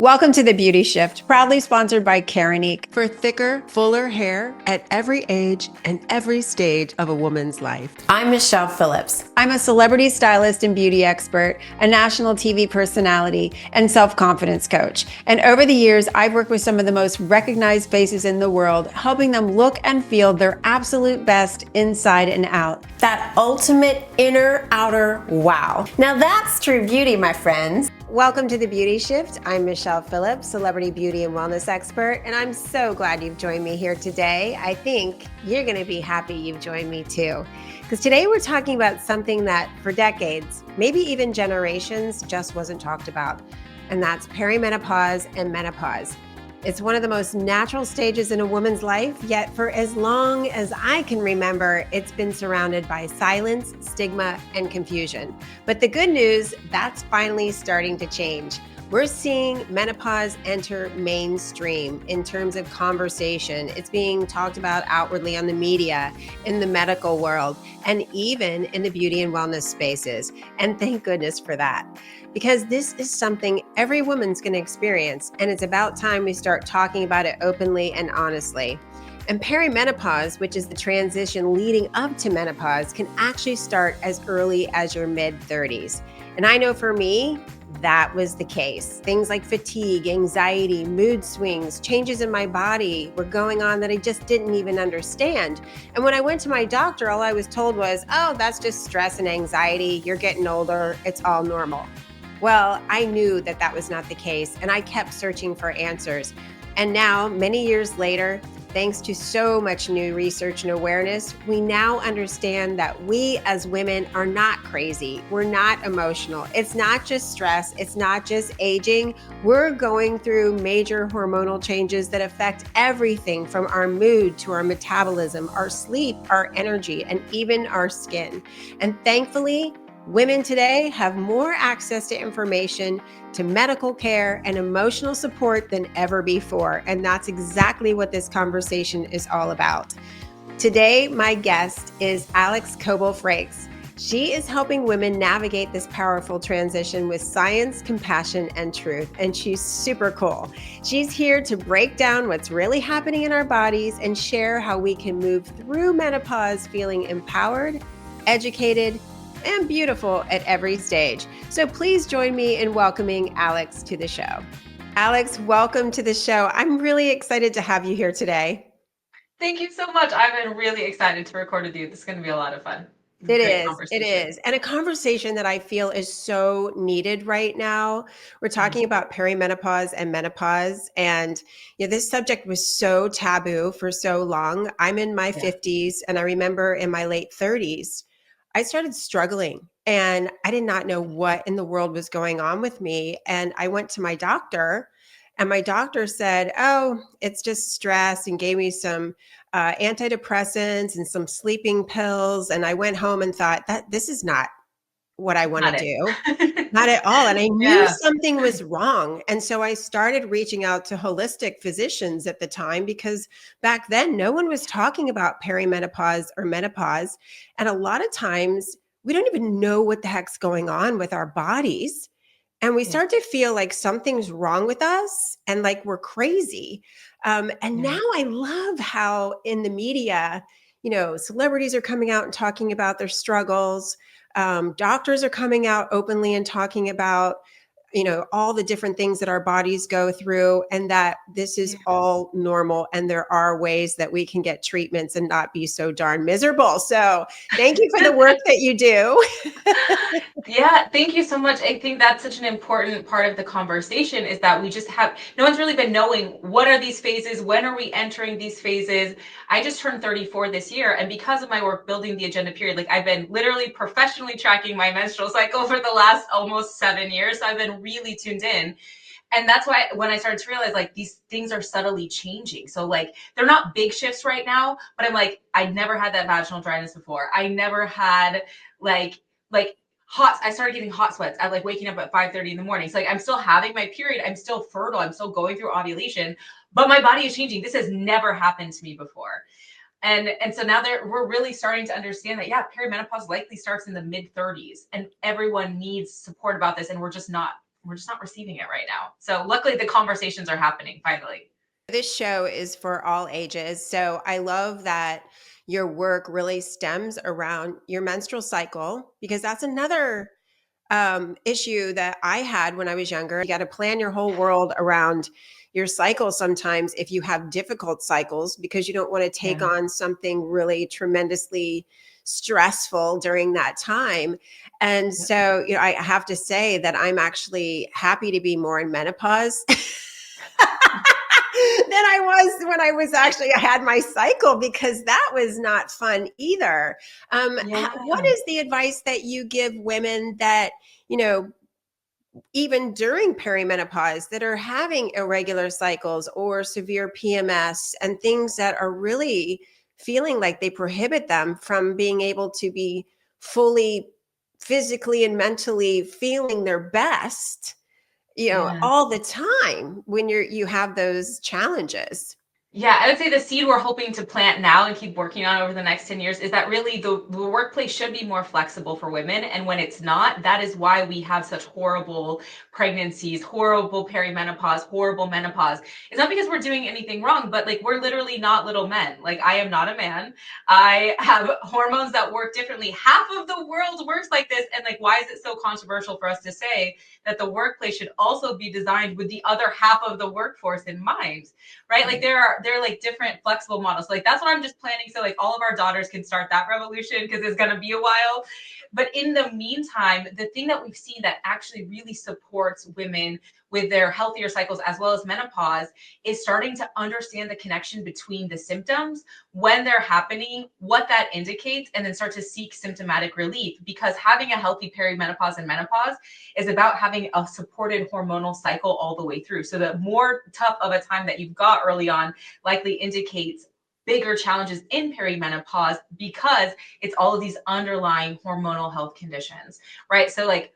Welcome to The Beauty Shift, proudly sponsored by Karenique. For thicker, fuller hair at every age and every stage of a woman's life. I'm Michelle Phillips. I'm a celebrity stylist and beauty expert, a national TV personality, and self-confidence coach. And over the years, I've worked with some of the most recognized faces in the world, helping them look and feel their absolute best inside and out. That ultimate inner outer wow. Now that's true beauty, my friends. Welcome to The Beauty Shift. I'm Michelle Phillips, celebrity beauty and wellness expert, and I'm so glad you've joined me here today. I think you're going to be happy you've joined me too, because today we're talking about something that for decades, maybe even generations, just wasn't talked about, and that's perimenopause and menopause. It's one of the most natural stages in a woman's life, yet for as long as I can remember, it's been surrounded by silence, stigma, and confusion. But the good news, that's finally starting to change. We're seeing menopause enter mainstream in terms of conversation. It's being talked about outwardly on the media, in the medical world, and even in the beauty and wellness spaces. And thank goodness for that, because this is something every woman's going to experience, and it's about time we start talking about it openly and honestly. And perimenopause, which is the transition leading up to menopause, can actually start as early as your mid-30s. And I know for me, that was the case. Things like fatigue, anxiety, mood swings, changes in my body were going on that I just didn't even understand. And when I went to my doctor, all I was told was, oh, that's just stress and anxiety. You're getting older. It's all normal. Well, I knew that that was not the case, and I kept searching for answers. And now, many years later, thanks to so much new research and awareness, we now understand that we as women are not crazy. We're not emotional. It's not just stress. It's not just aging. We're going through major hormonal changes that affect everything from our mood to our metabolism, our sleep, our energy, and even our skin. And thankfully, women today have more access to information, to medical care, and emotional support than ever before. And that's exactly what this conversation is all about. Today, my guest is Alyx Coble-Frakes. She is helping women navigate this powerful transition with science, compassion, and truth. And she's super cool. She's here to break down what's really happening in our bodies and share how we can move through menopause feeling empowered, educated, and beautiful at every stage. So please join me in welcoming Alyx to the show. Alyx, welcome to the show. I'm really excited to have you here today. Thank you so much. I've been really excited to record with you. This is going to be a lot of fun. It Great is. conversation. And a conversation that I feel is so needed right now. We're talking about perimenopause and menopause. And this subject was so taboo for so long. I'm in my 50s, and I remember in my late 30s, I started struggling, and I did not know what in the world was going on with me. And I went to my doctor, and my doctor said, oh, it's just stress, and gave me some antidepressants and some sleeping pills. And I went home and thought that this is not what I want to Got do. it. Not at all. And I knew Yeah. something was wrong. And so I started reaching out to holistic physicians at the time, because back then no one was talking about perimenopause or menopause. And a lot of times we don't even know what the heck's going on with our bodies. And we start to feel like something's wrong with us and like we're crazy. And now I love how in the media, celebrities are coming out and talking about their struggles. Doctors are coming out openly and talking about, all the different things that our bodies go through, and that this is all normal. And there are ways that we can get treatments and not be so darn miserable. So thank you for the work that you do. Yeah, thank you so much. I think that's such an important part of the conversation, is that we just have, no one's really been knowing what are these phases, when are we entering these phases. I just turned 34 this year, and because of my work building the agenda period, like I've been literally professionally tracking my menstrual cycle for the last almost 7 years. So I've been really tuned in. And that's why when I started to realize like these things are subtly changing. So like they're not big shifts right now, but I'm like, I'd never had that vaginal dryness before. I never had like I started getting hot sweats at like waking up at 5:30 in the morning. So like I'm still having my period. I'm still fertile. I'm still going through ovulation, but my body is changing. This has never happened to me before. And so now we're really starting to understand that, yeah, perimenopause likely starts in the mid 30s, and everyone needs support about this. And we're not receiving it right now. So luckily the conversations are happening finally. This show is for all ages. So I love that your work really stems around your menstrual cycle, because that's another issue that I had when I was younger. You got to plan your whole world around your cycle sometimes if you have difficult cycles, because you don't want to take Yeah. on something really tremendously stressful during that time. And Yep. so, I have to say that I'm actually happy to be more in menopause than I was when I had my cycle, because that was not fun either. What Yeah. is the advice that you give women that, you know, even during perimenopause, that are having irregular cycles or severe PMS and things that are really feeling like they prohibit them from being able to be fully physically and mentally feeling their best, Yeah. all the time when you have those challenges? Yeah, I would say the seed we're hoping to plant now and keep working on over the next 10 years is that really the workplace should be more flexible for women. And when it's not, that is why we have such horrible pregnancies, horrible perimenopause, horrible menopause. It's not because we're doing anything wrong, but like we're literally not little men. Like I am not a man. I have hormones that work differently. Half of the world works like this. And like, why is it so controversial for us to say that the workplace should also be designed with the other half of the workforce in mind? Right? Like there are like different flexible models. Like that's what I'm just planning. So like all of our daughters can start that revolution, because it's going to be a while. But in the meantime, the thing that we've seen that actually really supports women with their healthier cycles as well as menopause is starting to understand the connection between the symptoms when they're happening, what that indicates, and then start to seek symptomatic relief. Because having a healthy perimenopause and menopause is about having a supported hormonal cycle all the way through. So the more tough of a time that you've got early on likely indicates bigger challenges in perimenopause, because it's all of these underlying hormonal health conditions, right? So like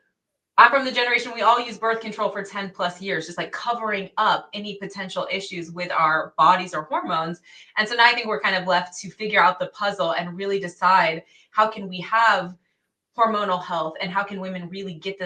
I'm from the generation, we all use birth control for 10 plus years, just like covering up any potential issues with our bodies or hormones. And so now I think we're kind of left to figure out the puzzle and really decide how can we have hormonal health, and how can women really get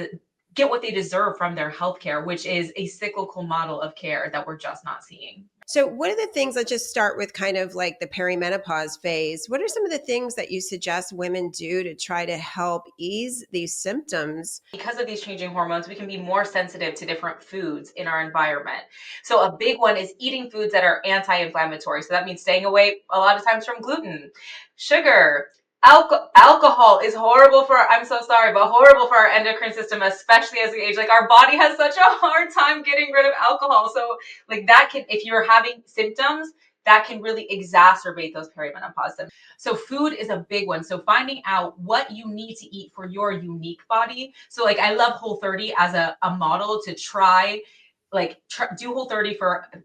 what they deserve from their healthcare, which is a cyclical model of care that we're just not seeing. So, what are the things, let's just start with kind of like the perimenopause phase. What are some of the things that you suggest women do to try to help ease these symptoms? Because of these changing hormones, we can be more sensitive to different foods in our environment. So a big one is eating foods that are anti-inflammatory. So that means staying away a lot of times from gluten, sugar. Alcohol is horrible for, I'm so sorry, but horrible for our endocrine system, especially as we age. Like our body has such a hard time getting rid of alcohol. So like that can, if you're having symptoms, that can really exacerbate those perimenopause symptoms. So food is a big one. So finding out what you need to eat for your unique body. So like I love Whole30 as a model to try, do Whole30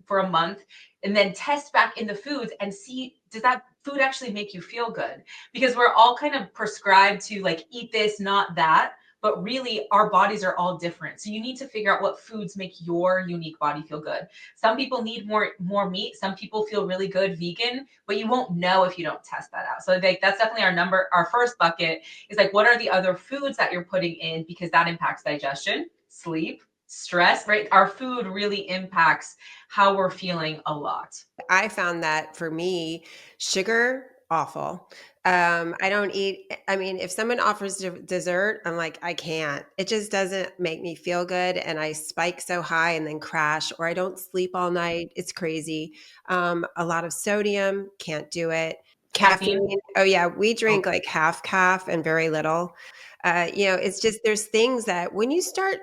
for a month, and then test back in the foods and see, does that food actually make you feel good? Because we're all kind of prescribed to like eat this, not that. But really, our bodies are all different. So you need to figure out what foods make your unique body feel good. Some people need more meat. Some people feel really good vegan, but you won't know if you don't test that out. So like that's definitely our first bucket is like, what are the other foods that you're putting in? Because that impacts digestion, sleep, stress, right? Our food really impacts how we're feeling a lot. I found that for me, sugar, awful. I don't eat, I mean, if someone offers dessert, I'm like, I can't. It just doesn't make me feel good. And I spike so high and then crash, or I don't sleep all night. It's crazy. A lot of sodium, can't do it. Caffeine. Caffeine. Oh, yeah. We Oh, drink like half calf and very little. It's just, there's things that when you start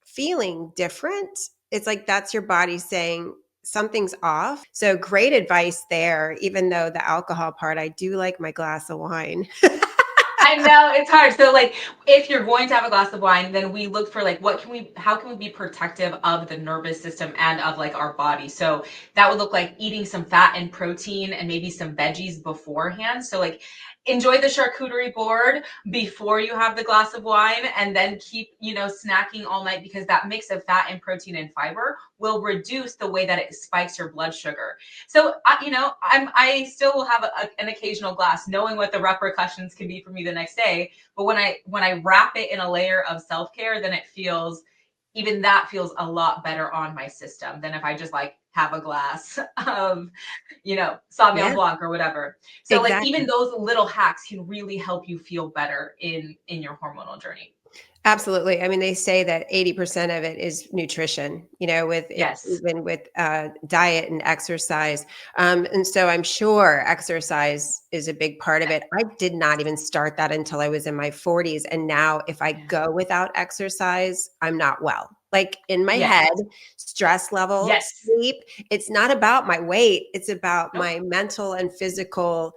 feeling different, it's like that's your body saying, something's off. So great advice there, even though the alcohol part, I do like my glass of wine. I know it's hard. So like if you're going to have a glass of wine, then we look for like how can we be protective of the nervous system and of like our body. So that would look like eating some fat and protein and maybe some veggies beforehand. So like enjoy the charcuterie board before you have the glass of wine, and then keep, snacking all night, because that mix of fat and protein and fiber will reduce the way that it spikes your blood sugar. So, I still will have an occasional glass, knowing what the repercussions can be for me the next day. But when I wrap it in a layer of self care, then it feels even that feels a lot better on my system than if I just like have a glass of, Sauvignon Yeah, Blanc or whatever. So like even exactly. those little hacks can really help you feel better in your hormonal journey. Absolutely. I mean, they say that 80% of it is nutrition, with it, Yes. even with diet and exercise. And so I'm sure exercise is a big part of it. I did not even start that until I was in my 40s. And now, if I Yeah. go without exercise, I'm not well. Like in my Yes. head, stress level, Yes. sleep, it's not about my weight, it's about Nope. my mental and physical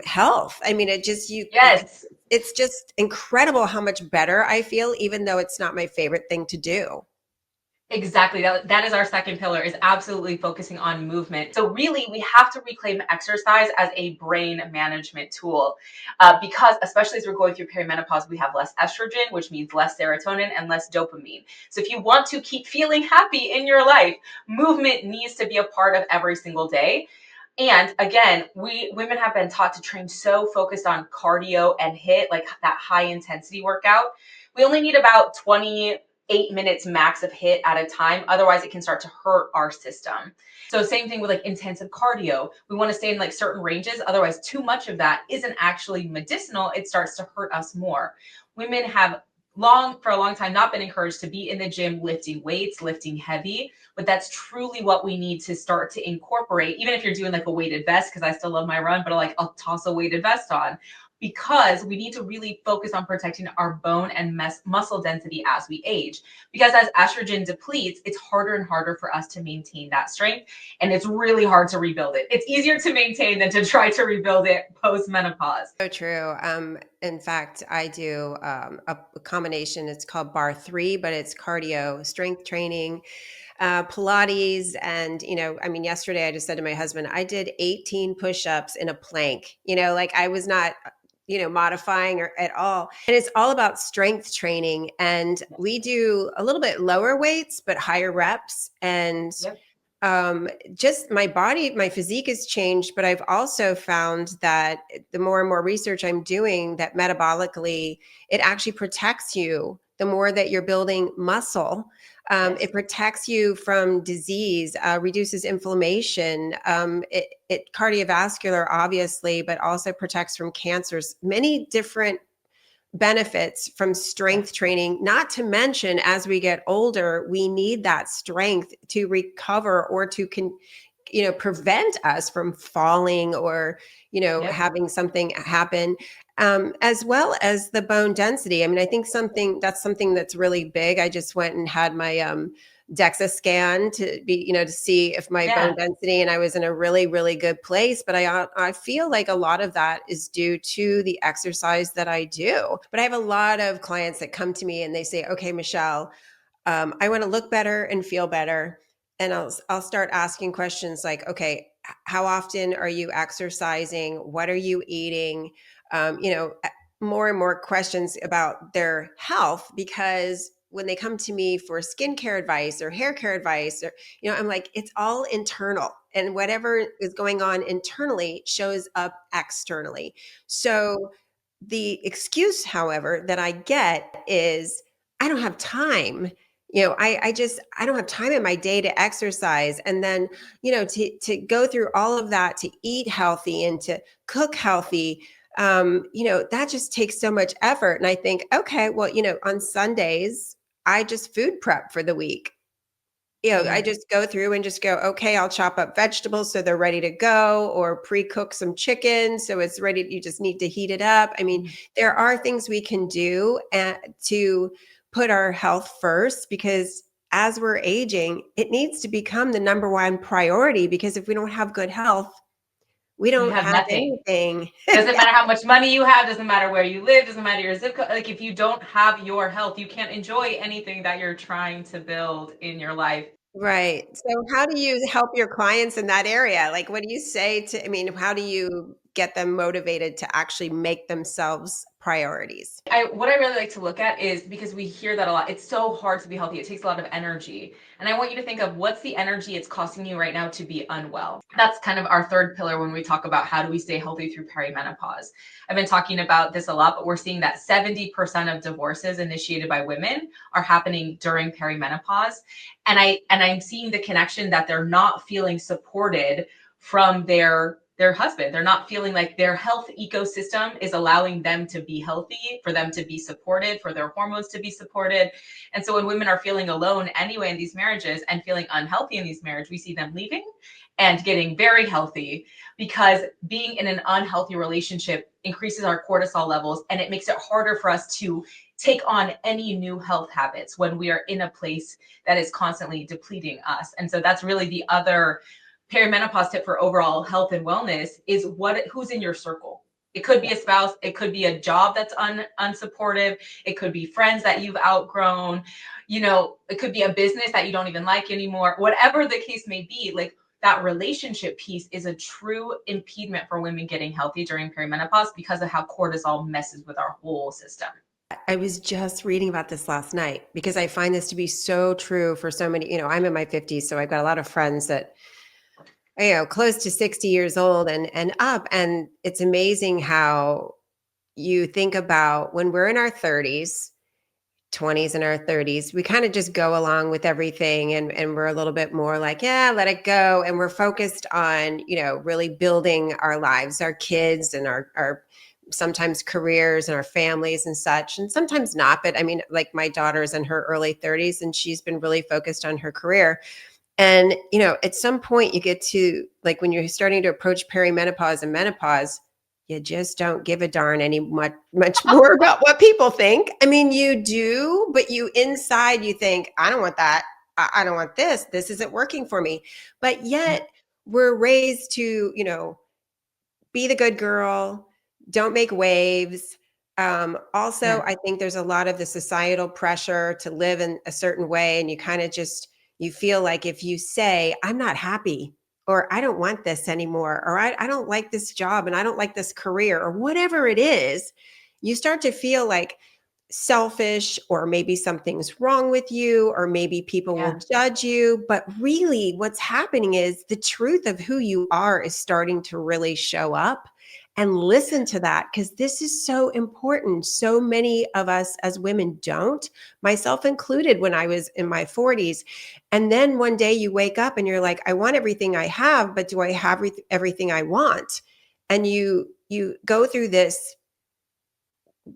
health. I mean, it just, Yes. it's just incredible how much better I feel, even though it's not my favorite thing to do. Exactly. That is our second pillar is absolutely focusing on movement. So really, we have to reclaim exercise as a brain management tool because especially as we're going through perimenopause, we have less estrogen, which means less serotonin and less dopamine. So if you want to keep feeling happy in your life, movement needs to be a part of every single day. And again, we women have been taught to train so focused on cardio and hit like that high intensity workout. We only need about 28 minutes max of hit at a time. Otherwise, it can start to hurt our system. So, same thing with like intensive cardio. We want to stay in like certain ranges. Otherwise, too much of that isn't actually medicinal. It starts to hurt us more. Women have for a long time not been encouraged to be in the gym lifting weights, lifting heavy, but that's truly what we need to start to incorporate. Even if you're doing like a weighted vest, because I still love my run, but I'll toss a weighted vest on because we need to really focus on protecting our bone and muscle density as we age. Because as estrogen depletes, it's harder and harder for us to maintain that strength, and it's really hard to rebuild it. It's easier to maintain than to try to rebuild it post menopause. So true. In fact, I do a combination. It's called Bar 3, but it's cardio, strength training, Pilates. And, I mean, yesterday I just said to my husband, I did 18 push ups in a plank, like I was not, modifying or at all. And it's all about strength training. And we do a little bit lower weights, but higher reps. And Yep. just my body, my physique has changed, but I've also found that the more and more research I'm doing, that metabolically, it actually protects you the more that you're building muscle. Yes. It protects you from disease, reduces inflammation, it cardiovascular, obviously, but also protects from cancers, many different benefits from strength Yes. training. Not to mention, as we get older, we need that strength to recover or to prevent us from falling or Yep. having something happen, as well as the bone density. I mean, I think something that's really big. I just went and had my DEXA scan to be, to see if my bone Yeah. density, and I was in a really, really good place. But I feel like a lot of that is due to the exercise that I do. But I have a lot of clients that come to me and they say, okay, Michelle, I want to look better and feel better. And I'll start asking questions like, okay, how often are you exercising? What are you eating? More and more questions about their health, because when they come to me for skincare advice or hair care advice, or I'm like, it's all internal, and whatever is going on internally shows up externally. So the excuse, however, that I get is I don't have time. I don't have time in my day to exercise. And then, to go through all of that, to eat healthy and to cook healthy, that just takes so much effort. And I think, okay, well, on Sundays, I just food prep for the week. I Mhm. just go through and just go, okay, I'll chop up vegetables so they're ready to go, or pre-cook some chicken so it's ready. You just need to heat it up. I mean, Mhm. there are things we can do to put our health first, because as we're aging, it needs to become the number one priority, because if we don't have good health, we You don't have have nothing. anything. Doesn't matter how much money you have, doesn't matter where you live, doesn't matter your zip code. Like if you don't have your health, you can't enjoy anything that you're trying to build in your life. Right. So how do you help your clients in that area? Like, what do you say to, I mean, how do you get them motivated to actually make themselves priorities? What I really like to look at is, because we hear that a lot, it's so hard to be healthy. It takes a lot of energy. And I want you to think of what's the energy it's costing you right now to be unwell. That's kind of our third pillar when we talk about how do we stay healthy through perimenopause. I've been talking about this a lot, but we're seeing that 70% of divorces initiated by women are happening during perimenopause. And I'm seeing the connection that they're not feeling supported from their husband. They're not feeling like their health ecosystem is allowing them to be healthy, for them to be supported, for their hormones to be supported. And so when women are feeling alone anyway in these marriages and feeling unhealthy in these marriages, we see them leaving and getting very healthy, because being in an unhealthy relationship increases our cortisol levels, and it makes it harder for us to take on any new health habits when we are in a place that is constantly depleting us. And so that's really the other perimenopause tip for overall health and wellness is who's in your circle. It could be a spouse, it could be a job that's unsupportive, it could be friends that you've outgrown, it could be a business that you don't even like anymore. Whatever the case may be, like, that relationship piece is a true impediment for women getting healthy during perimenopause because of how cortisol messes with our whole system. I was just reading about this last night because I find this to be so true for so many. I'm in my 50s, so I've got a lot of friends that close to 60 years old and up, and it's amazing how you think about when we're in our 30s, 20s and our 30s, we kind of just go along with everything, and we're a little bit more like, yeah, let it go, and we're focused on really building our lives, our kids, and our sometimes careers and our families and such, and sometimes not. But I mean, like, my daughter's in her early 30s and she's been really focused on her career. And, at some point you get to, like, when you're starting to approach perimenopause and menopause, you just don't give a darn much more about what people think. I mean, you do, but inside you think, I don't want that. I don't want this. This isn't working for me. But yet we're raised to, be the good girl, don't make waves. Also, Yeah. I think there's a lot of the societal pressure to live in a certain way, and you kind of just you feel like if you say, I'm not happy, or I don't want this anymore, or I don't like this job and I don't like this career, or whatever it is, you start to feel like selfish, or maybe something's wrong with you, or maybe people will Yeah. judge you. But really, what's happening is the truth of who you are is starting to really show up. And listen to that, because this is so important. So many of us as women don't, myself included, when I was in my 40s. And then one day you wake up and you're like, I want everything I have, but do I have everything I want? And you go through this,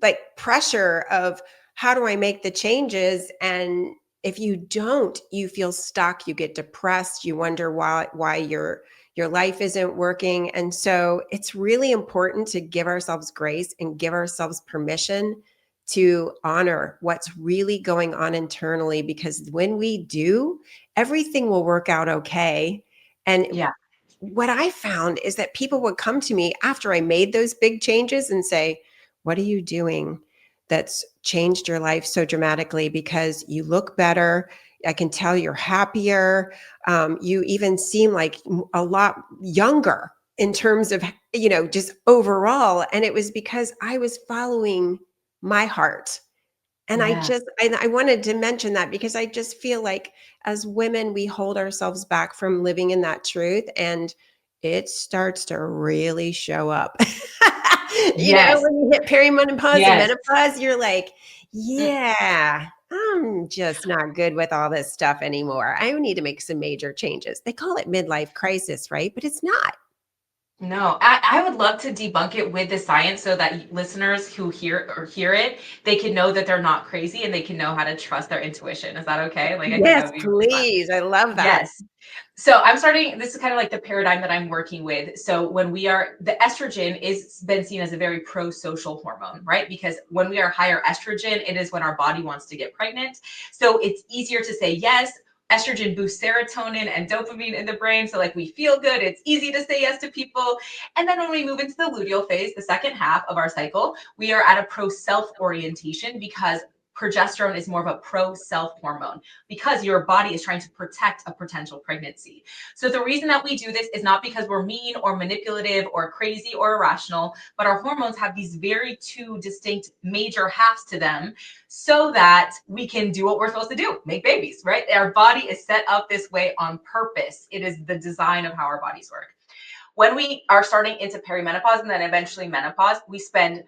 like, pressure of, how do I make the changes? And if you don't, you feel stuck, you get depressed, you wonder why your life isn't working. And so it's really important to give ourselves grace and give ourselves permission to honor what's really going on internally, because when we do, everything will work out okay. And Yeah. what I found is that people would come to me after I made those big changes and say, what are you doing that's changed your life so dramatically? Because you look better. I can tell you're happier. You even seem like a lot younger in terms of, just overall. And it was because I was following my heart. And Yeah. I wanted to mention that because I just feel like as women, we hold ourselves back from living in that truth, and it starts to really show up. Yes. When you hit perimenopause and Yes. menopause, you're like, Mm. yeah, I'm just not good with all this stuff anymore. I need to make some major changes. They call it midlife crisis, right? But it's not. No, I would love to debunk it with the science so that listeners who hear it, they can know that they're not crazy and they can know how to trust their intuition. Is that okay? Like, I think that Yes, would be really fun. please. I love that. Yes. So I'm starting, this is kind of like the paradigm that I'm working with. So when the estrogen is been seen as a very pro-social hormone, right? Because when we are higher estrogen, it is when our body wants to get pregnant. So it's easier to say yes. Estrogen boosts serotonin and dopamine in the brain. So, like, we feel good. It's easy to say yes to people. And then when we move into the luteal phase, the second half of our cycle, we are at a pro-self orientation, because progesterone is more of a pro-self hormone because your body is trying to protect a potential pregnancy. So the reason that we do this is not because we're mean or manipulative or crazy or irrational, but our hormones have these very two distinct major halves to them so that we can do what we're supposed to do, make babies, right? Our body is set up this way on purpose. It is the design of how our bodies work. When we are starting into perimenopause and then eventually menopause, we spend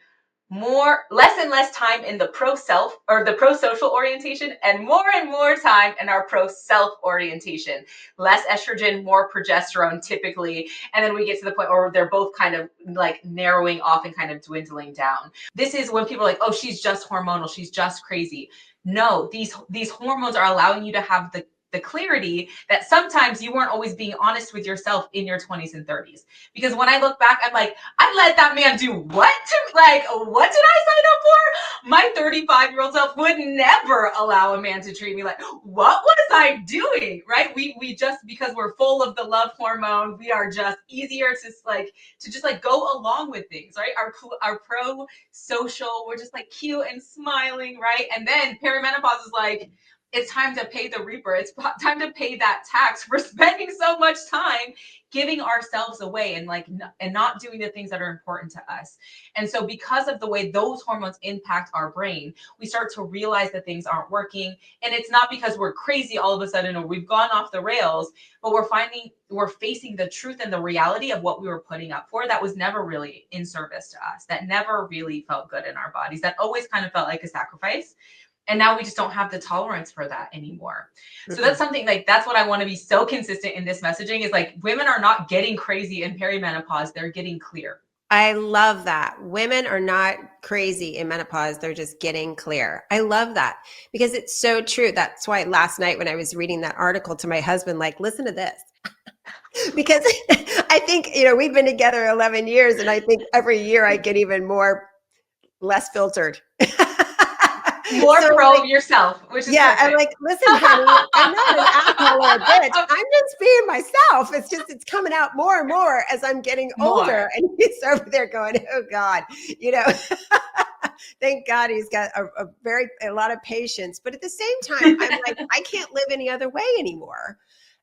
less and less time in the pro-self or the pro-social orientation and more time in our pro-self orientation. Less estrogen, more progesterone typically. And then we get to the point where they're both kind of like narrowing off and kind of dwindling down. This is when people are like, oh, she's just hormonal, she's just crazy. No, these hormones are allowing you to have the clarity that sometimes you weren't always being honest with yourself in your 20s and 30s. Because when I look back, I'm like, I let that man do what? Like, what did I sign up for? My 35-year-old self would never allow a man to treat me like, what was I doing? Right? We just, because we're full of the love hormone, we are just easier to just go along with things, right? Our pro social, we're just like cute and smiling, right? And then perimenopause is like, it's time to pay the reaper. It's time to pay that tax for spending so much time giving ourselves away and not doing the things that are important to us. And so because of the way those hormones impact our brain, we start to realize that things aren't working. And it's not because we're crazy all of a sudden or we've gone off the rails, but we're facing the truth and the reality of what we were putting up for that was never really in service to us, that never really felt good in our bodies, that always kind of felt like a sacrifice. And now we just don't have the tolerance for that anymore. So that's something that's what I want to be so consistent in this messaging is like women are not getting crazy in perimenopause. They're getting clear. I love that. Women are not crazy in menopause. They're just getting clear. I love that because it's so true. That's why last night when I was reading that article to my husband, like, listen to this. Because I think, we've been together 11 years and I think every year I get even less filtered. More so, pro yourself, which is perfect. I'm like, listen, honey, I'm not an asshole or a bitch. I'm just being myself. It's coming out more and more as I'm getting older. And he's over there going, oh God, thank God he's got a lot of patience. But at the same time, I'm like, I can't live any other way anymore.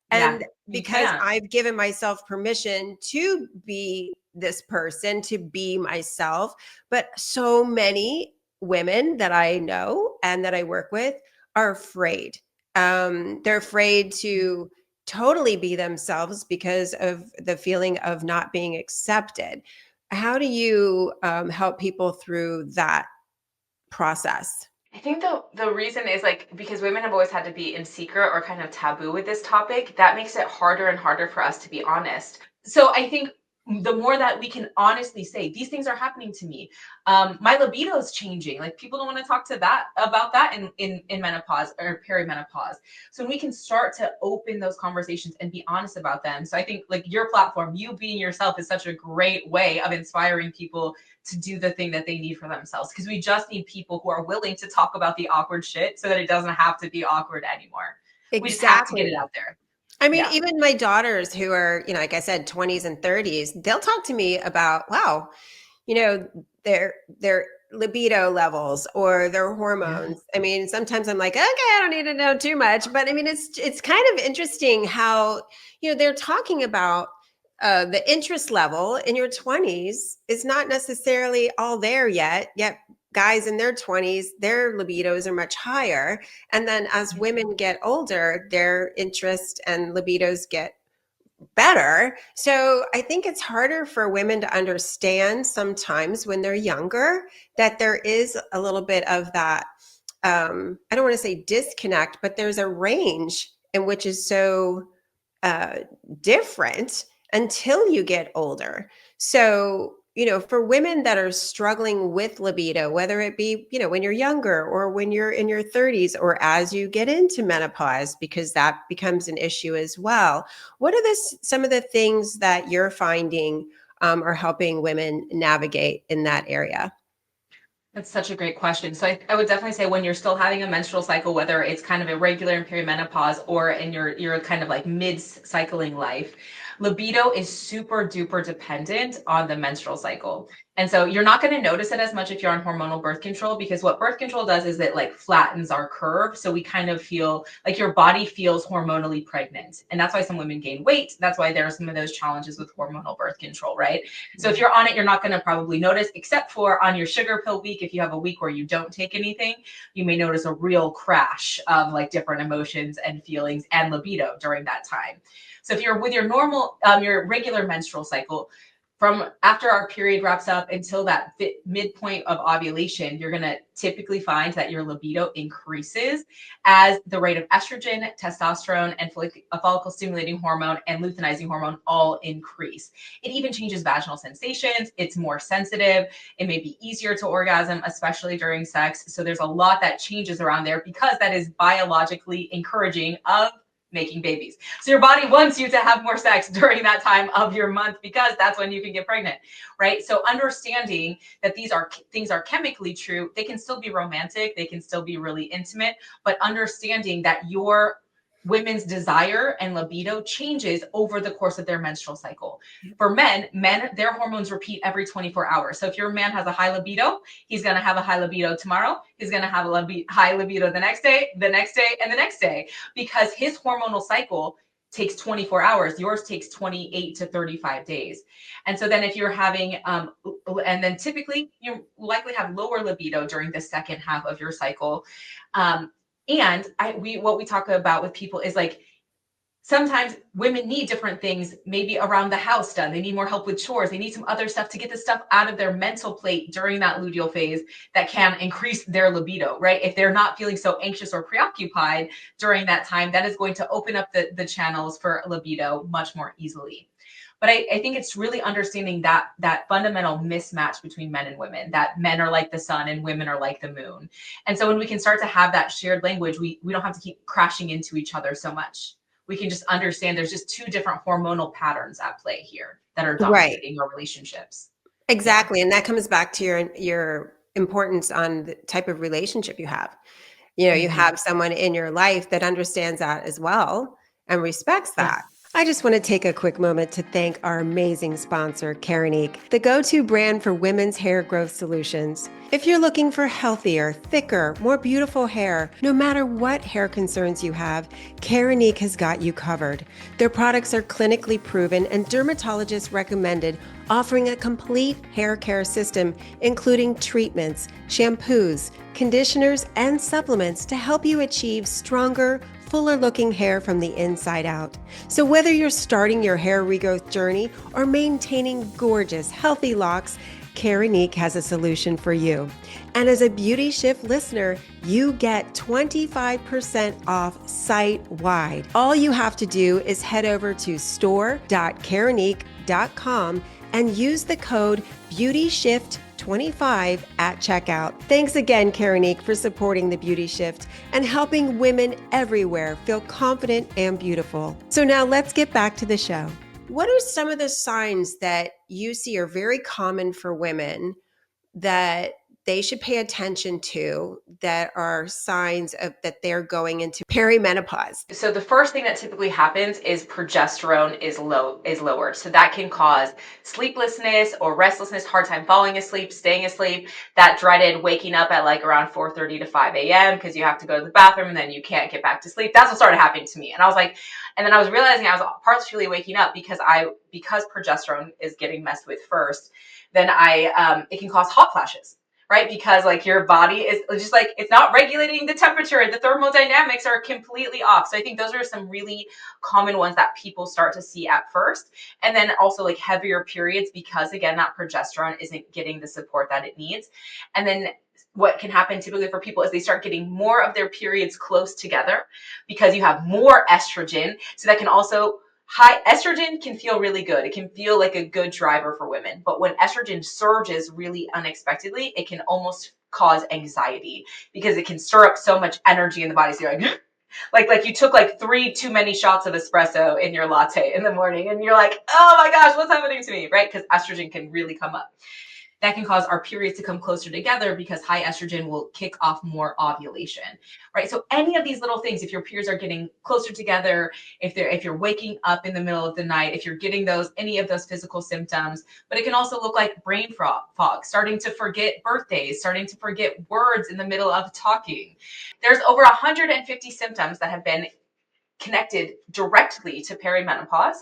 And because I've given myself permission to be this person, to be myself, but so many women that I know and that I work with are afraid. They're afraid to totally be themselves because of the feeling of not being accepted. How do you help people through that process? I think the reason is because women have always had to be in secret or kind of taboo with this topic, that makes it harder and harder for us to be honest. So I think the more that we can honestly say these things are happening to me, my libido is changing. Like people don't want to talk about that in menopause or perimenopause. So we can start to open those conversations and be honest about them. So I think your platform, you being yourself, is such a great way of inspiring people to do the thing that they need for themselves. Because we just need people who are willing to talk about the awkward shit so that it doesn't have to be awkward anymore. Exactly. We just have to get it out there. I mean, even my daughters who are, like I said, 20s and 30s, they'll talk to me about, wow, their libido levels or their hormones. I mean, sometimes I'm like, okay, I don't need to know too much. But I mean, it's kind of interesting how, they're talking about the interest level in your 20s is not necessarily all there yet guys in their 20s, their libidos are much higher. And then as women get older, their interest and libidos get better. So I think it's harder for women to understand sometimes when they're younger that there is a little bit of that, I don't want to say disconnect, but there's a range in which is so different until you get older. So for women that are struggling with libido, whether it be, when you're younger or when you're in your 30s or as you get into menopause, because that becomes an issue as well. What are some of the things that you're finding are helping women navigate in that area? That's such a great question. So I would definitely say when you're still having a menstrual cycle, whether it's kind of irregular in perimenopause or in your kind of mid-cycling life, libido is super duper dependent on the menstrual cycle. And so you're not going to notice it as much if you're on hormonal birth control, because what birth control does is it like flattens our curve. So we kind of feel like your body feels hormonally pregnant. And that's why some women gain weight. That's why there are some of those challenges with hormonal birth control, right? So if you're on it, you're not going to probably notice, except for on your sugar pill week. If you have a week where you don't take anything, you may notice a real crash of like different emotions and feelings and libido during that time. So if you're with your normal, your regular menstrual cycle, from after our period wraps up until that midpoint of ovulation, you're going to typically find that your libido increases as the rate of estrogen, testosterone, and follicle stimulating hormone and luteinizing hormone all increase. It even changes vaginal sensations. It's more sensitive. It may be easier to orgasm, especially during sex. So there's a lot that changes around there because that is biologically encouraging of making babies. So your body wants you to have more sex during that time of your month because that's when you can get pregnant, right? So understanding that things are chemically true, they can still be romantic, they can still be really intimate, but understanding that your women's desire and libido changes over the course of their menstrual cycle. For men, their hormones repeat every 24 hours. So if your man has a high libido, he's going to have a high libido tomorrow. He's going to have a high libido the next day, and the next day, because his hormonal cycle takes 24 hours. Yours takes 28 to 35 days. And so then if you're having, and then typically you likely have lower libido during the second half of your cycle. And what we talk about with people is like, sometimes women need different things, maybe around the house done. They need more help with chores. They need some other stuff to get the stuff out of their mental plate during that luteal phase that can increase their libido, right? If they're not feeling so anxious or preoccupied during that time, that is going to open up the channels for libido much more easily. But I think it's really understanding that fundamental mismatch between men and women, that men are like the sun and women are like the moon. And so when we can start to have that shared language, we don't have to keep crashing into each other so much. We can just understand there's just two different hormonal patterns at play here that are Right. dominating our relationships. Exactly. And that comes back to your importance on the type of relationship you have. You Mhm. have someone in your life that understands that as well and respects that. I just want to take a quick moment to thank our amazing sponsor, Keranique, the go-to brand for women's hair growth solutions. If you're looking for healthier, thicker, more beautiful hair, no matter what hair concerns you have, Keranique has got you covered. Their products are clinically proven and dermatologist recommended, offering a complete hair care system, including treatments, shampoos, conditioners, and supplements to help you achieve stronger, fuller looking hair from the inside out. So whether you're starting your hair regrowth journey or maintaining gorgeous, healthy locks, Keranique has a solution for you. And as a Beauty Shift listener, you get 25% off site-wide. All you have to do is head over to store.keranique.com and use the code BeautyShift25 at checkout. Thanks again, Keranique, for supporting the Beauty Shift and helping women everywhere feel confident and beautiful. So now let's get back to the show. What are some of the signs that you see are very common for women that they should pay attention to, that are signs of that they're going into perimenopause? So the first thing that typically happens is progesterone is lowered. So that can cause sleeplessness or restlessness, hard time falling asleep, staying asleep, that dreaded waking up at like around 4:30 to 5 a.m. because you have to go to the bathroom and then you can't get back to sleep. That's what started happening to me. And I was like, and then I was realizing I was partially waking up because progesterone is getting messed with first, then it can cause hot flashes, right? Because like your body is just like, it's not regulating the temperature. The thermodynamics are completely off. So I think those are some really common ones that people start to see at first. And then also like heavier periods, because again, that progesterone isn't getting the support that it needs. And then what can happen typically for people is they start getting more of their periods close together because you have more estrogen. So that can also, high estrogen can feel really good. It can feel like a good driver for women. But when estrogen surges really unexpectedly, it can almost cause anxiety because it can stir up so much energy in the body. So you're like, like you took like 3 too many shots of espresso in your latte in the morning and you're like, oh my gosh, what's happening to me? Right? Because estrogen can really come up. that can cause our periods to come closer together because high estrogen will kick off more ovulation, right? So any of these little things, if your periods are getting closer together, if you're waking up in the middle of the night, if you're getting any of those physical symptoms, but it can also look like brain fog, starting to forget birthdays, starting to forget words in the middle of talking. There's over 150 symptoms that have been connected directly to perimenopause,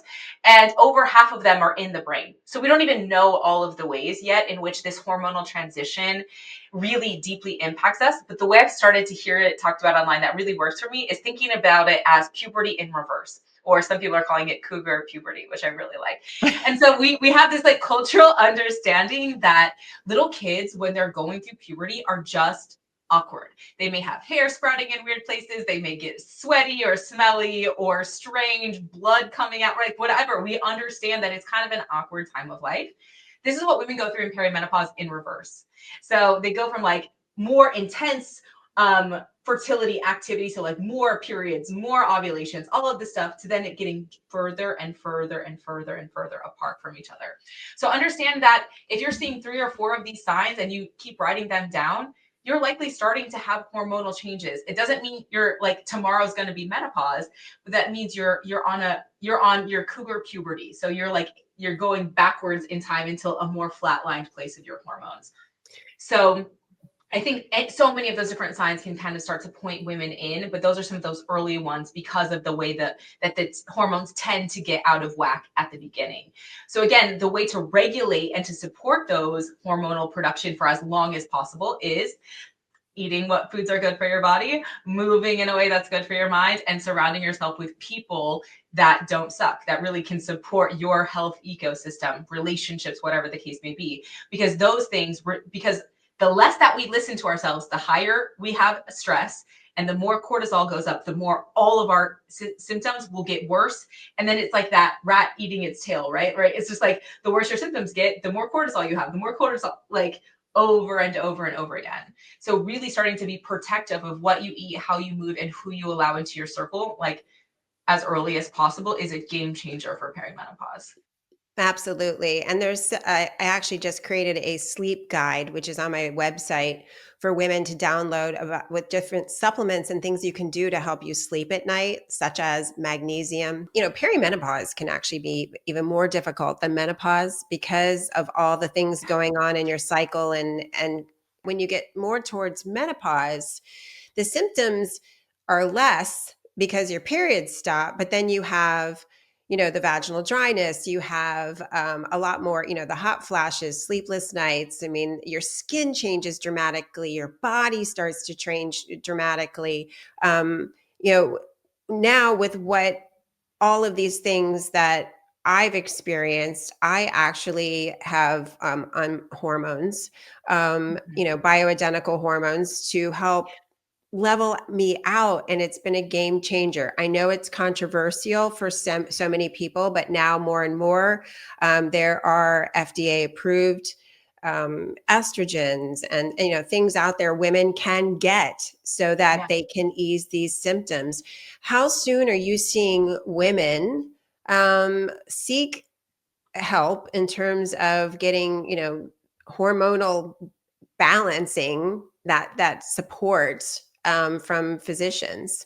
and over half of them are in the brain. So we don't even know all of the ways yet in which this hormonal transition really deeply impacts us. But the way I've started to hear it talked about online that really works for me is thinking about it as puberty in reverse, or some people are calling it cougar puberty, which I really like. And so we have this like cultural understanding that little kids, when they're going through puberty, are just awkward. They may have hair sprouting in weird places. They may get sweaty or smelly or strange blood coming out, like whatever. We understand that it's kind of an awkward time of life. This is what women go through in perimenopause in reverse. So they go from like more intense fertility activity, so like more periods, more ovulations, all of this stuff, to then it getting further and further and further and further apart from each other. So understand that if you're seeing 3 or 4 of these signs and you keep writing them down, you're likely starting to have hormonal changes. It doesn't mean you're like tomorrow's going to be menopause, but that means you're on your cougar puberty. So you're going backwards in time until a more flatlined place of your hormones. So I think so many of those different signs can kind of start to point women in, but those are some of those early ones because of the way that the hormones tend to get out of whack at the beginning. So again, the way to regulate and to support those hormonal production for as long as possible is eating what foods are good for your body, moving in a way that's good for your mind, and surrounding yourself with people that don't suck, that really can support your health ecosystem, relationships, whatever the case may be. Because those things, because the less that we listen to ourselves, the higher we have stress, and the more cortisol goes up, the more all of our symptoms will get worse. And then it's like that rat eating its tail, right? It's just like the worse your symptoms get, the more cortisol you have, the more cortisol, like over and over and over again. So really starting to be protective of what you eat, how you move, and who you allow into your circle, like as early as possible, is a game changer for perimenopause. Absolutely. And I actually just created a sleep guide, which is on my website for women to download with different supplements and things you can do to help you sleep at night, such as magnesium. Perimenopause can actually be even more difficult than menopause because of all the things going on in your cycle. And when you get more towards menopause, the symptoms are less because your periods stop, but then you have the vaginal dryness, you have a lot more, the hot flashes, sleepless nights. I mean, your skin changes dramatically, your body starts to change dramatically. Now with all of these things that I've experienced, I actually have on hormones, bioidentical hormones to help level me out, and it's been a game changer. I know it's controversial for so many people, but now more and more there are FDA approved estrogens and things out there women can get so that they can ease these symptoms. How soon are you seeing women seek help in terms of getting hormonal balancing that support from physicians?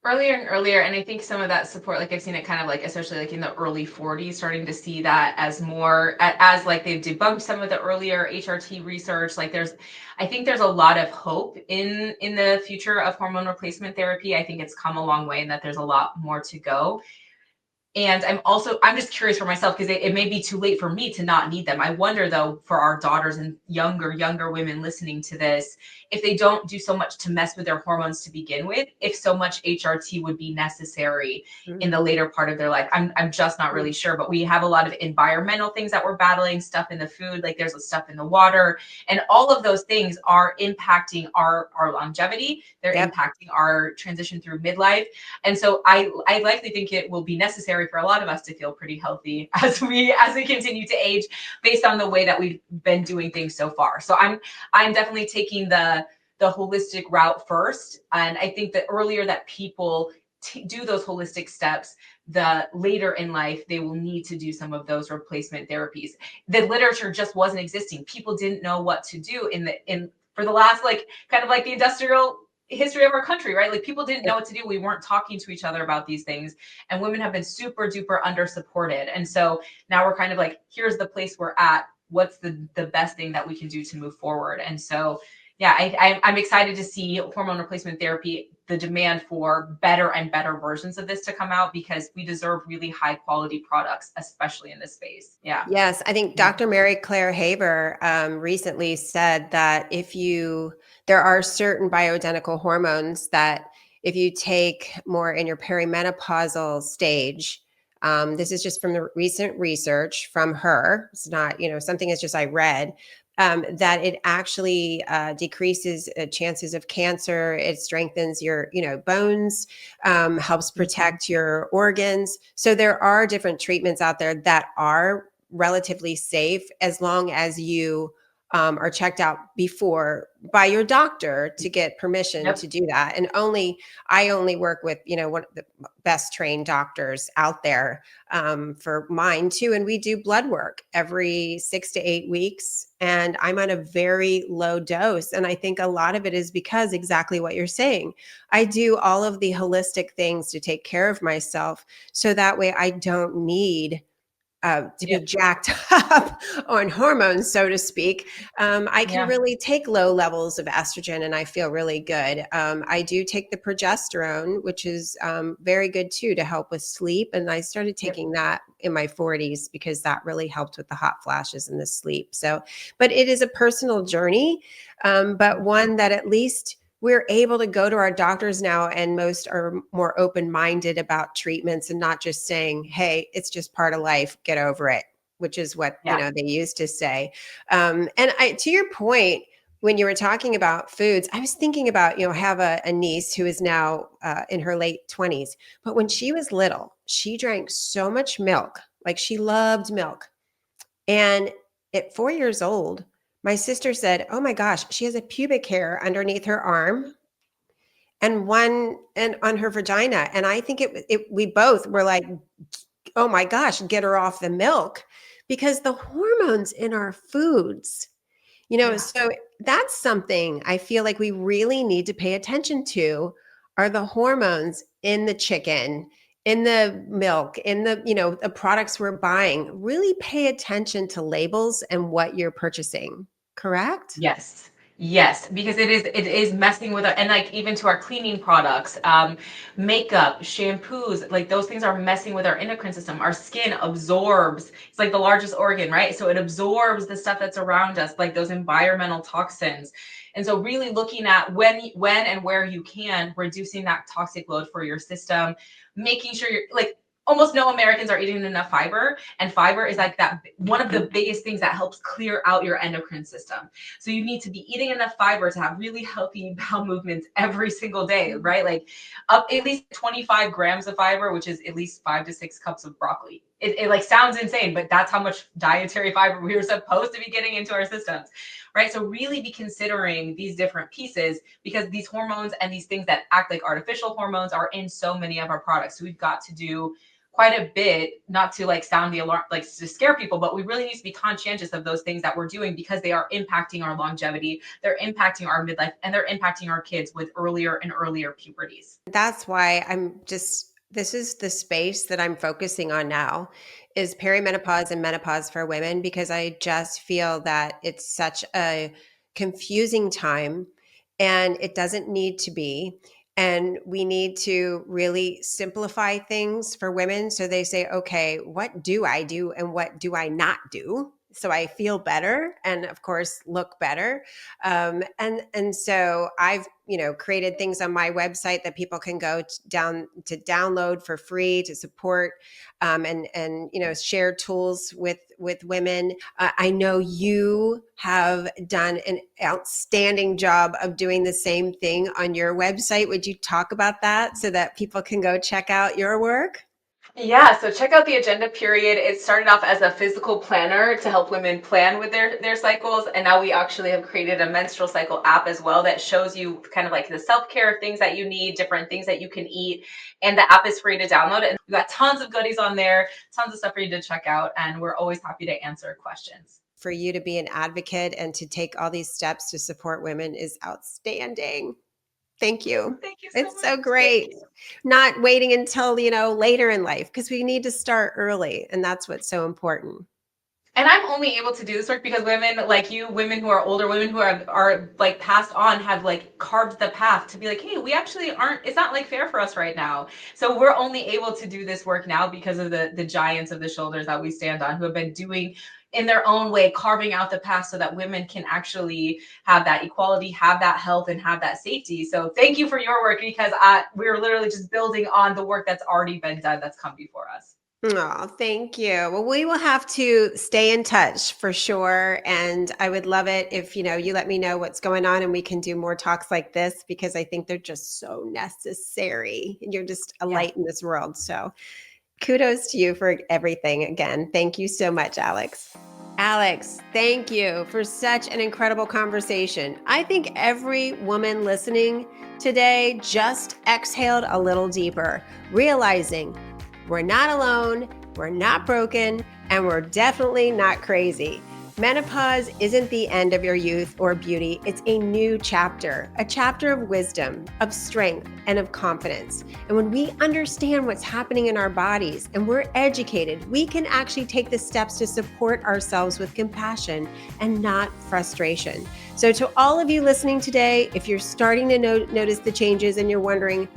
Earlier and earlier, and I think some of that support, like I've seen it kind of like, especially like in the early 40s, starting to see that as more as like they've debunked some of the earlier HRT research. Like I think there's a lot of hope in the future of hormone replacement therapy. I think it's come a long way and that there's a lot more to go. And I'm just curious for myself because it may be too late for me to not need them. I wonder though, for our daughters and younger women listening to this, if they don't do so much to mess with their hormones to begin with, if so much HRT would be necessary in the later part of their life. I'm just not really sure, but we have a lot of environmental things that we're battling, stuff in the food, like there's stuff in the water, and all of those things are impacting our longevity. They're impacting our transition through midlife. And so I likely think it will be necessary for a lot of us to feel pretty healthy as we continue to age based on the way that we've been doing things so far. So I'm definitely taking the holistic route first. And I think the earlier that people do those holistic steps, the later in life they will need to do some of those replacement therapies. The literature just wasn't existing. People didn't know what to do in for the last, like, kind of like the industrial history of our country, right? Like, people didn't know what to do. We weren't talking to each other about these things, and women have been super duper under supported. And so now we're kind of like, here's the place we're at. What's the best thing that we can do to move forward? And so yeah, I'm excited to see hormone replacement therapy, the demand for better and better versions of this to come out, because we deserve really high quality products, especially in this space. Yeah. Yes, I think Dr. Mary Claire Haber recently said that there are certain bioidentical hormones that if you take more in your perimenopausal stage, this is just from the recent research from her. It's not, something it's just I read, that it actually decreases chances of cancer. It strengthens your, bones, helps protect your organs. So there are different treatments out there that are relatively safe as long as you are checked out before by your doctor to get permission to do that. And I only work with, one of the best trained doctors out there for mine too. And we do blood work every 6 to 8 weeks. And I'm on a very low dose. And I think a lot of it is because exactly what you're saying. I do all of the holistic things to take care of myself. So that way I don't need to be jacked up on hormones, so to speak. I can really take low levels of estrogen and I feel really good. I do take the progesterone, which is very good too, to help with sleep. And I started taking that in my 40s because that really helped with the hot flashes and the sleep. So, but it is a personal journey, but one that at least we're able to go to our doctors now, and most are more open-minded about treatments and not just saying, hey, it's just part of life, get over it, which is what they used to say. And to your point, when you were talking about foods, I was thinking about, I have a niece who is now in her late 20s, but when she was little, she drank so much milk, like she loved milk. And at 4 years old, my sister said, oh my gosh, she has a pubic hair underneath her arm and one and on her vagina. And I think we both were like, oh my gosh, get her off the milk, because the hormones in our foods, so that's something I feel like we really need to pay attention to, are the hormones in the chicken, in the milk, in the products we're buying. Really pay attention to labels and what you're purchasing, correct? Yes. Yes, because it is messing with our, and like even to our cleaning products, makeup, shampoos, like those things are messing with our endocrine system. Our skin absorbs, it's like the largest organ, right? So it absorbs the stuff that's around us, like those environmental toxins. And so really looking at when and where you can, reducing that toxic load for your system, making sure you're like, almost no Americans are eating enough fiber, and fiber is like that one of the biggest things that helps clear out your endocrine system. So you need to be eating enough fiber to have really healthy bowel movements every single day, right? Like up at least 25 grams of fiber, which is at least 5 to 6 cups of broccoli. It like sounds insane, but that's how much dietary fiber we are supposed to be getting into our systems, right? So really be considering these different pieces, because these hormones and these things that act like artificial hormones are in so many of our products. So we've got to do quite a bit, not to like sound the alarm, like to scare people, but we really need to be conscientious of those things that we're doing, because they are impacting our longevity, they're impacting our midlife, and they're impacting our kids with earlier and earlier puberties. That's why this is the space that I'm focusing on now, is perimenopause and menopause for women, because I just feel that it's such a confusing time and it doesn't need to be. And we need to really simplify things for women. So they say, okay, what do I do and what do I not do? So I feel better and of course look better. And so I've created things on my website that people can go down to download for free to support, and share tools with women. I know you have done an outstanding job of doing the same thing on your website. Would you talk about that so that people can go check out your work? Yeah, so check out the agenda period. It started off as a physical planner to help women plan with their cycles. And now we actually have created a menstrual cycle app as well that shows you kind of like the self-care things that you need, different things that you can eat. And the app is free to download. And we've got tons of goodies on there, tons of stuff for you to check out. And we're always happy to answer questions. For you to be an advocate and to take all these steps to support women is outstanding. Thank you. Thank you so It's so much. Thank great. you. Not waiting until, later in life because we need to start early. And that's what's so important. And I'm only able to do this work because women like you, women who are older, women who are like passed on, have like carved the path to be like, hey, we actually aren't, it's not like fair for us right now. So we're only able to do this work now because of the giants of the shoulders that we stand on, who have been doing in their own way, carving out the path so that women can actually have that equality, have that health, and have that safety. So thank you for your work, because we're literally just building on the work that's already been done, that's come before us. Oh, thank you. Well, we will have to stay in touch for sure. And I would love it if, you let me know what's going on and we can do more talks like this because I think they're just so necessary. And you're just a Yeah. light in this world. So kudos to you for everything again. Thank you so much, Alyx. Alyx, thank you for such an incredible conversation. I think every woman listening today just exhaled a little deeper, realizing we're not alone, we're not broken, and we're definitely not crazy. Menopause isn't the end of your youth or beauty. It's a new chapter, a chapter of wisdom, of strength, and of confidence. And when we understand what's happening in our bodies and we're educated, we can actually take the steps to support ourselves with compassion and not frustration. So to all of you listening today, if you're starting to notice the changes and you're wondering,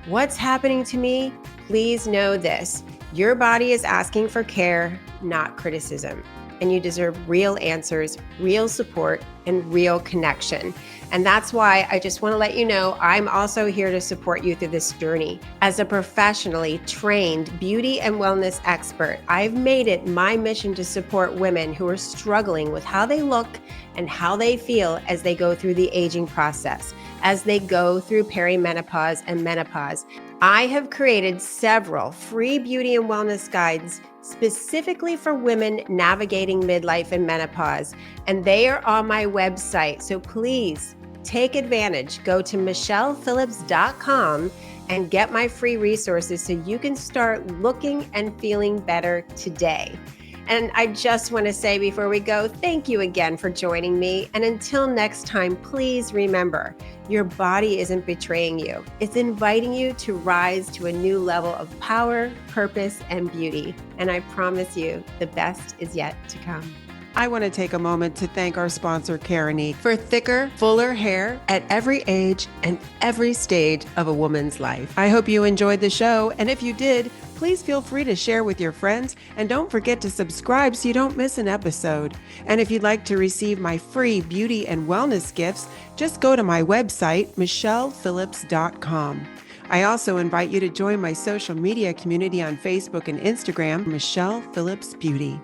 what's happening to me? Please know this. Your body is asking for care, not criticism. And you deserve real answers, real support, and real connection. And that's why I just want to let you know I'm also here to support you through this journey. As a professionally trained beauty and wellness expert, I've made it my mission to support women who are struggling with how they look and how they feel as they go through the aging process, as they go through perimenopause and menopause. I have created several free beauty and wellness guides specifically for women navigating midlife and menopause, and they are on my website. So please take advantage. Go to michellephillips.com and get my free resources so you can start looking and feeling better today. And I just want to say before we go, thank you again for joining me. And until next time, please remember, your body isn't betraying you. It's inviting you to rise to a new level of power, purpose, and beauty. And I promise you, the best is yet to come. I want to take a moment to thank our sponsor, Keranique, for thicker, fuller hair at every age and every stage of a woman's life. I hope you enjoyed the show, and if you did, please feel free to share with your friends, and don't forget to subscribe so you don't miss an episode. And if you'd like to receive my free beauty and wellness gifts, just go to my website, michellephillips.com. I also invite you to join my social media community on Facebook and Instagram, Michelle Phillips Beauty.